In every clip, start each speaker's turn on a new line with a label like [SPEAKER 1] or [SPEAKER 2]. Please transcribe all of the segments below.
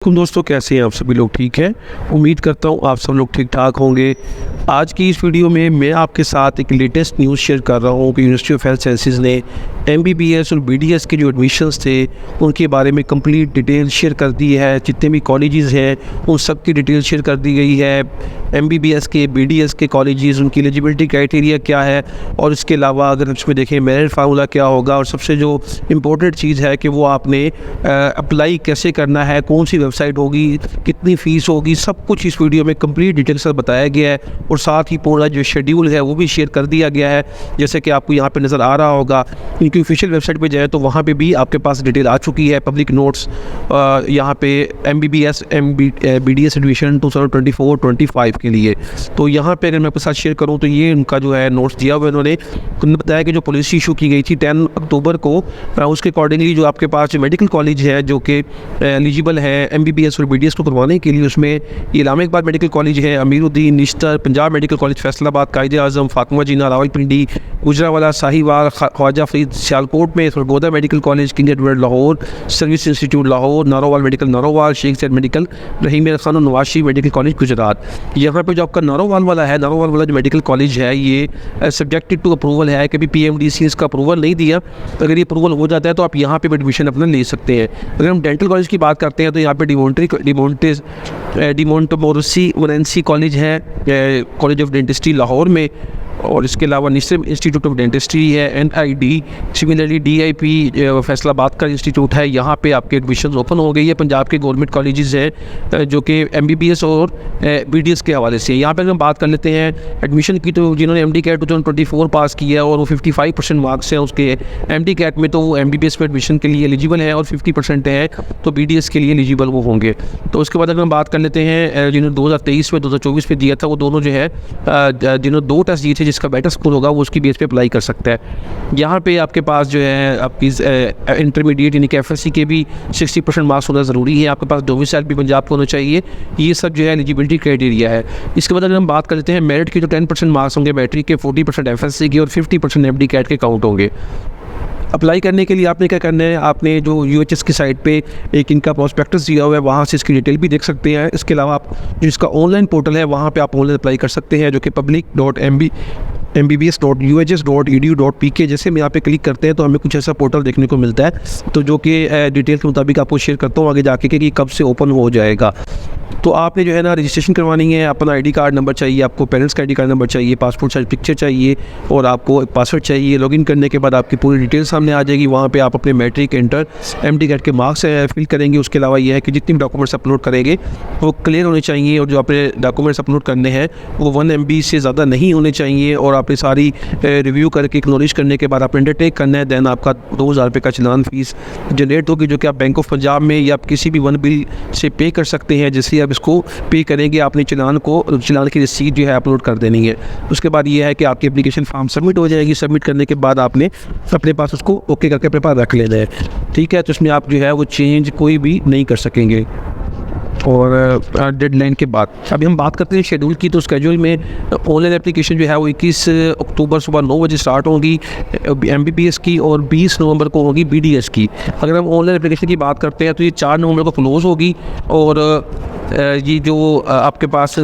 [SPEAKER 1] दोस्तों, कैसे हैं आप सभी लोग? ठीक हैं। उम्मीद करता हूँ आप सब लोग ठीक ठाक होंगे। आज की इस वीडियो में मैं आपके साथ एक लेटेस्ट न्यूज़ शेयर कर रहा हूँ कि यूनिवर्सिटी ऑफ हेल्थ साइंसेज ने एमबीबीएस और बीडीएस के जो एडमिशन्स थे उनके बारे में कंप्लीट डिटेल शेयर कर दी है। जितने भी कॉलेजेस हैं उन सब की डिटेल शेयर कर दी गई है। एमबीबीएस के, बीडीएस के कॉलेजेस, उनकी एलिजिबिलिटी क्राइटेरिया क्या है और इसके अलावा अगर इसमें देखें मेरिट फार्मूला क्या होगा, और सबसे जो इम्पोर्टेंट चीज़ है कि वो आपने अप्लाई कैसे करना है, कौन सी वेबसाइट होगी, कितनी फ़ीस होगी, सब कुछ इस वीडियो में कंप्लीट डिटेल से बताया गया है। और साथ ही पूरा जो शेड्यूल है वो भी शेयर कर दिया गया है, जैसे कि आपको यहाँ पे नज़र आ रहा होगा। इनकी ऑफिशियल वेबसाइट पे जाए तो वहाँ पे भी आपके पास डिटेल आ चुकी है। पब्लिक नोट्स यहाँ पे एमबीबीएस बीडीएस एडमिशन 2024-25 के लिए। तो यहाँ पे अगर मैं आपके साथ शेयर करूँ तो ये उनका जो है नोट्स दिया हुआ है। उन्होंने बताया कि जो पॉलिसी इशू की गई थी 10 अक्टूबर को, उसके अकॉर्डिंगली जो आपके पास जो मेडिकल कॉलेज है जो कि एलिजिबल है एमबीबीएस और बीडीएस को करवाने के लिए, उसमें इलाहाबाद मेडिकल कॉलेज है, अमीरुद्दीन, निश्तर, पंजाब मेडिकल कॉलेज फैसलाबाद, कायदे आज़म, फातिमा जीना रावलपिंडी, गुजरावाला, साहिवाल, ख्वाजा फरीद सियालकोट में, Sargodha medical college, King Edward Lahore, service institute Lahore, Narowal medical Narowal, Sheikh Zayed medical, Rahim Khan और नवाशी मेडिकल कॉलेज गुजरात। यहाँ पर जो आपका नारोवाल वाला है, नारोवाल वाला जो मेडिकल कॉलेज है ये सब्जेक्टेड टू अप्रूवल है। कभी पीएमडीसी इसका अप्रूवल नहीं दिया, अगर ये अप्रूवल हो जाता है तो आप यहाँ पे एडमिशन अपना ले सकते हैं। अगर हम डेंटल कॉलेज की बात करते हैं तो यहाँ पे डिमोंटेमोरसी वरेंसी कॉलेज है, कॉलेज ऑफ डेंटिस्ट्री लाहौर में, और इसके अलावा निस्र इंस्टीट्यूट ऑफ डेंटिस्ट्री है, एनआईडी, सिमिलरली डीआईपी फैसलाबाद का इंस्टीट्यूट है। यहाँ पे आपके एडमिशन ओपन हो गई है। पंजाब के गवर्नमेंट कॉलेजेस हैं जो कि एमबीबीएस और बीडीएस के हवाले से। यहाँ पे अगर हम बात कर लेते हैं एडमिशन की, तो जिन्होंने एमडी कैट 2024 पास किया और वो 55% मार्क्स हैं उसके एमडी कैट में, तो वो एमबीबीएस में एडमिशन के लिए एलिजिबल है, और 50% है तो बीडीएस के लिए एलिजिबल वो होंगे। तो उसके बाद अगर हम बात कर लेते हैं जिन्होंने 2023 में 2024 में दिया था, वो दोनों जो है जिन्होंने 2 टेस्ट दिए थे, जिसका बेटर स्कोर होगा वो उसकी बेस पे अप्लाई कर सकता है। यहाँ पे आपके पास जो है आपकी इंटरमीडिएट यानी कि एफएससी के भी 60% मार्क्स होना ज़रूरी है। आपके पास डोमिसाइल भी पंजाब को होना चाहिए। ये सब जो है एलिजिबिलिटी क्राइटेरिया है। इसके बाद अगर हम बात कर लेते हैं मेरिट की, तो 10% मार्क्स होंगे मैट्रिक के, 40% एफएससी के और 50% एमडी कैट के काउंट होंगे। अप्लाई करने के लिए आपने क्या करना है, आपने जो यूएचएस की साइट पे एक इनका प्रोस्पेक्टस दिया हुआ है, वहाँ से इसकी डिटेल भी देख सकते हैं। इसके अलावा आप जो इसका ऑनलाइन पोर्टल है वहाँ पे आप ऑनलाइन अप्लाई कर सकते हैं, जो कि public.mbs.uhs.edu.pk। जैसे हम यहाँ पे क्लिक करते हैं तो हमें कुछ ऐसा पोर्टल देखने को मिलता है, तो जो कि डिटेल के मुताबिक आपको शेयर करता हूँ आगे जाके कि कब से ओपन हो जाएगा। तो आपने जो है ना रजिस्ट्रेशन करवानी है, अपना आईडी कार्ड नंबर चाहिए, आपको पेरेंट्स का आईडी कार्ड नंबर चाहिए, पासपोर्ट साइज पिक्चर चाहिए, और आपको एक पासवर्ड चाहिए। लॉगिन करने के बाद आपकी पूरी डिटेल सामने आ जाएगी। वहाँ पे आप अपने मैट्रिक, इंटर, एमडी कैट के मार्क्स फिल करेंगे। उसके अलावा ये है कि जितने भी डॉक्यूमेंट्स अपलोड करेंगे वो क्लियर होने चाहिए, और जो अपने डॉक्यूमेंट्स अपलोड करने हैं वो 1 MB से ज़्यादा नहीं होने चाहिए। और आपने सारी रिव्यू करके एक्नॉलेज करने के बाद आप अंडरटेक करना है, देन आपका 2000 रुपये का चलान फ़ीस जनरेट होगी, जो कि आप बैंक ऑफ पंजाब में या आप किसी भी वन बिल से पे कर सकते हैं। जैसे आप इसको पे करेंगे, आपने चलान की रसीद जो है अपलोड कर देनी है। उसके बाद ये है कि आपकी एप्लीकेशन फॉर्म सबमिट हो जाएगी। सबमिट करने के बाद आपने अपने पास उसको ओके करके अपने पास रख लेना है, ठीक है। तो इसमें आप जो है वो चेंज कोई भी नहीं कर सकेंगे। और डेडलाइन के बाद अभी हम बात करते हैं शेड्यूल की, तो शेड्यूल में ऑनलाइन एप्लीकेशन जो है वो 21 अक्टूबर सुबह 9 बजे स्टार्ट होगी एमबीबीएस की, और 20 नवंबर को होगी बीडीएस की। अगर हम ऑनलाइन एप्लीकेशन की बात करते हैं तो ये 4 नवंबर को क्लोज़ होगी, और ये जो आपके पास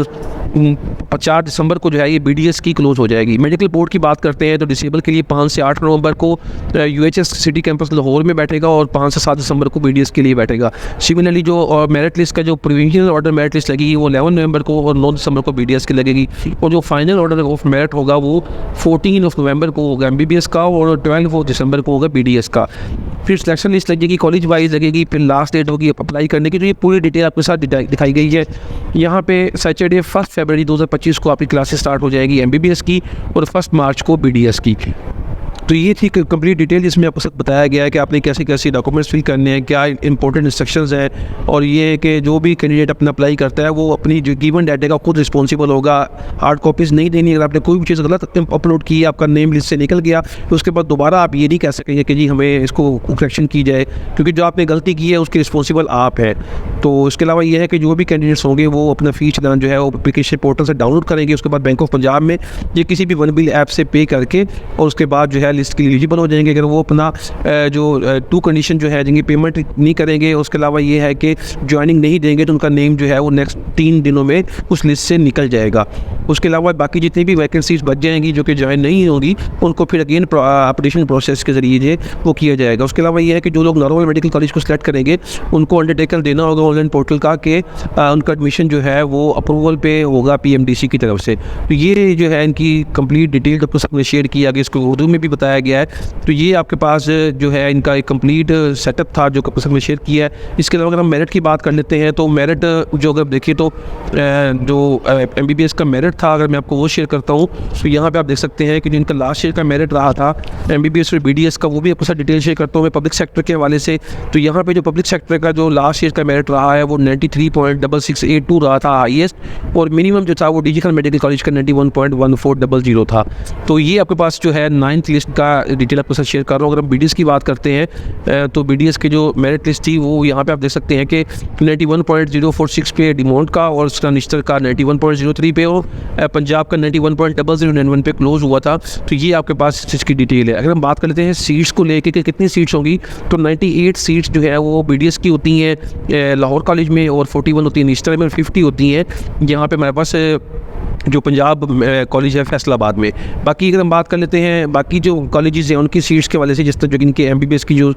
[SPEAKER 1] 4 दिसंबर को जो है ये बीडीएस की क्लोज़ हो जाएगी। मेडिकल बोर्ड की बात करते हैं तो डिसेबल के लिए 5 से 8 नवंबर को यूएचएस सिटी कैंपस लाहौर में बैठेगा, और 5 से 7 दिसंबर को बीडीएस के लिए बैठेगा। सिमिलरली जो मेरिट लिस्ट का जो प्रोविजनल ऑर्डर मेरिट लिस्ट लगेगी वो 11 नवंबर को, और 9 दिसंबर को बीडीएस की लगेगी। और जो फाइनल ऑर्डर ऑफ मेरिट होगा वो 14 नवंबर को होगा एमबीबीएस का, और 12 दिसंबर को होगा बीडीएस का। फिर सिलेक्शन लिस्ट लगेगी, कॉलेज वाइज लगेगी, फिर लास्ट डेट होगी अप्लाई करने की। तो ये पूरी डिटेल आपके साथ दिखाई गई है। यहाँ पे सैटरडे 1 फरवरी 2025 को आपकी क्लासेस स्टार्ट हो जाएगी एमबीबीएस की, और 1 मार्च को बीडीएस की। तो ये थी कंप्लीट डिटेल जिसमें आपको सब बताया गया है कि आपने कैसे कैसे डॉक्यूमेंट्स फिल करने हैं, क्या इंपॉर्टेंट इंस्ट्रक्शंस हैं, और ये है कि जो भी कैंडिडेट अपना अप्लाई करता है वो अपनी जो गिवन डाटा का खुद रिस्पॉन्सिबल होगा। हार्ड कॉपीज़ नहीं देनी। अगर आपने कोई भी चीज़ गलत अपलोड की, आपका नेम लिस्ट से निकल गया, तो उसके बाद दोबारा आप ये नहीं कह सकेंगे कि जी हमें इसको करेक्शन की जाए, क्योंकि जो आपने गलती की है उसकी रिस्पॉन्सिबल आप है। तो इसके अलावा ये है कि जो भी कैंडिडेट्स होंगे वो अपना फ़ी चलान जो है वो एप्लीकेशन पोर्टल से डाउनलोड करेंगे। उसके बाद बैंक ऑफ पंजाब में या किसी भी वन बिल ऐप से पे करके, और उसके बाद जो है लिस्ट के लिए एलिजिबल हो जाएंगे। अगर वो अपना जो 2 कंडीशन जो है जिनकी पेमेंट नहीं करेंगे, उसके अलावा ये है कि ज्वाइनिंग नहीं देंगे, तो उनका नेम जो है वो नेक्स्ट 3 दिनों में उस लिस्ट से निकल जाएगा। उसके अलावा बाकी जितनी भी वैकेंसीज बच जाएंगी जो कि ज्वाइन नहीं होगी, उनको फिर अगेन अपडेशन प्रोसेस के ज़रिए वो किया जाएगा। उसके अलावा ये है कि जो लोग नॉर्मल मेडिकल कॉलेज को सिलेक्ट करेंगे, उनको अंडरटेकन देना होगा ऑनलाइन पोर्टल का कि उनका एडमिशन जो है वो अप्रूवल पे होगा PMDC की तरफ से। तो ये जो है इनकी कंप्लीट डिटेल आपको सबने शेयर किया गया, इसको उर्दू में भी बताया गया है। तो ये आपके पास जो है इनका एक कंप्लीट सेटअप था जो आपको सबने शेयर किया है। इसके अलावा अगर हम मेरिट की बात कर लेते हैं, तो मेरिट जो अगर देखिए तो जो MBBS का मेरिट था, अगर मैं आपको वो शेयर करता हूँ, तो यहाँ पे आप देख सकते हैं कि जो इनका लास्ट ईयर का मेरिट रहा था MBBS और BDS का, वो भी आपके साथ डिटेल शेयर करता हूँ मैं पब्लिक सेक्टर के हवाले से। तो यहाँ पे जो पब्लिक सेक्टर का जो लास्ट ईयर का मेरिट रहा है वो 93.6682 रहा था हाईएस्ट, और मिनिमम जो था वो DG खान मेडिकल कॉलेज का 91.1400 था। तो ये आपके पास जो है 9th लिस्ट का डिटेल आपके साथ शेयर कर रहा हूँ। अगर हम BDS की बात करते हैं, तो BDS की जो मेरिट लिस्ट थी वो यहाँ पे आप देख सकते हैं कि 91.046 पे डिमोंट का, और उसका निश्तर का 91.03 पे, और पंजाब का 91.0091 पे क्लोज हुआ था। तो ये आपके पास इसकी डिटेल है। अगर हम बात कर लेते हैं सीट्स को लेके कि कितनी सीट्स होंगी, तो 98 सीट्स जो है वो BDS की होती हैं लाहौर कॉलेज में, और 41 होती है निश्तर में, 50 होती हैं यहाँ पे हमारे पास जो पंजाब कॉलेज है फैसलाबाद में। बाकी अगर हम बात कर लेते हैं बाकी जो कॉलेजेस हैं उनकी सीट्स के वाले से, जिस तरह जो इनके MBBS की जो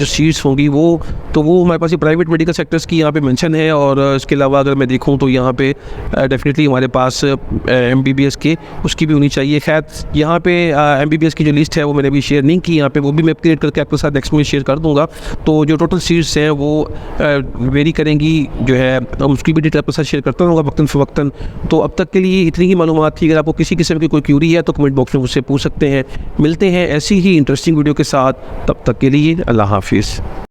[SPEAKER 1] सीट्स होंगी वो हमारे पास ये प्राइवेट मेडिकल सेक्टर्स की यहाँ पे मेंशन है। और इसके अलावा अगर मैं देखूँ तो यहाँ पे डेफिनेटली हमारे पास MBBS के उसकी भी होनी चाहिए। खैर यहाँ पे MBBS की जो लिस्ट है वो मैंने अभी शेयर नहीं की यहाँ पे, वो भी मैं क्रिएट करके आपके साथ नेक्स्ट में शेयर कर दूँगा। तो जो टोटल सीट्स हैं वो वेरी करेंगी जो है, उसकी भी डिटेल आपके साथ शेयर करता रहूँगा वक्तन फ़वक्तन। तो अब तक के लिए इतनी ही मालूमात थी। अगर आपको किसी किस्म की कोई क्यूरी है तो कमेंट बॉक्स में मुझसे पूछ सकते हैं। मिलते हैं ऐसी ही इंटरेस्टिंग वीडियो के साथ, तब तक के लिए अल्लाह हाफिज़।